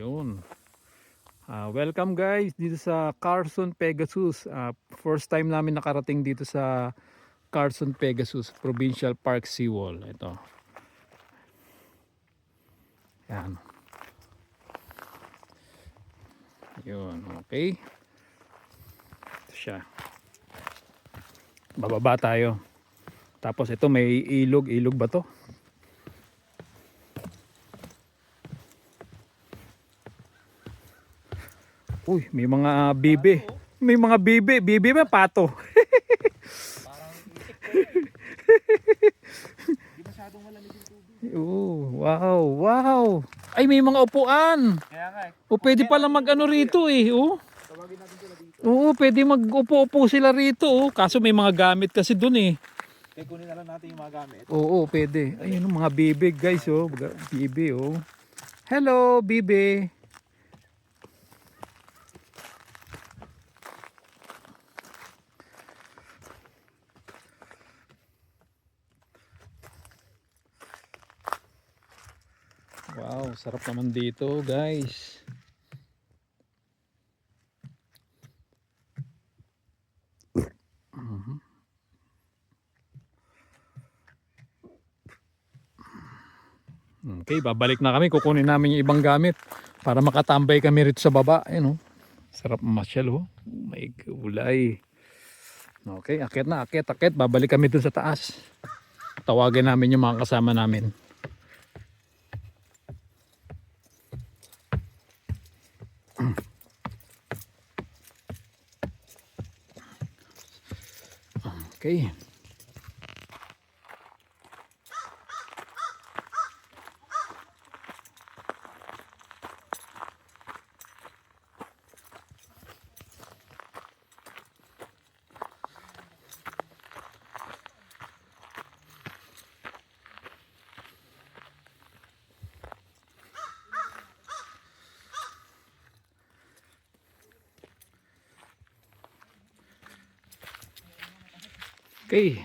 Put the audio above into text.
Yun. Welcome guys dito sa Carson Pegasus. First time namin nakarating dito sa Carson Pegasus Provincial Park Seawall. Ito. Yan. Yun, okay. Ito siya. Bababa tayo. Tapos ito may ilog ba to? Uy, may mga bibe. May mga bibe. Bibe ba? Pato. Parang isip ko eh. Hindi masyadong malamig yung tubig. Wow, wow. Ay, may mga upuan. Kaya nga eh. O pwede pala mag-ano rito eh. Oh. Tawagin natin sila dito. Oo, pwede mag-upo-upo sila rito. Oh. Kaso may mga gamit kasi dun eh. Kaya kunin na lang natin yung mga gamit. Oo, pwede. Ayun, mga bibe guys. Oh. Bibe oh. Hello, bibe. Wow, sarap naman dito guys. Okay, babalik na kami. Kukunin namin yung ibang gamit para makatambay kami rito sa baba. Ayun oh. Sarap masyal oh. May gulay. Okay, akit na, akit. Babalik kami dun sa taas. Tawagin namin yung mga kasama namin. Okay. Okay.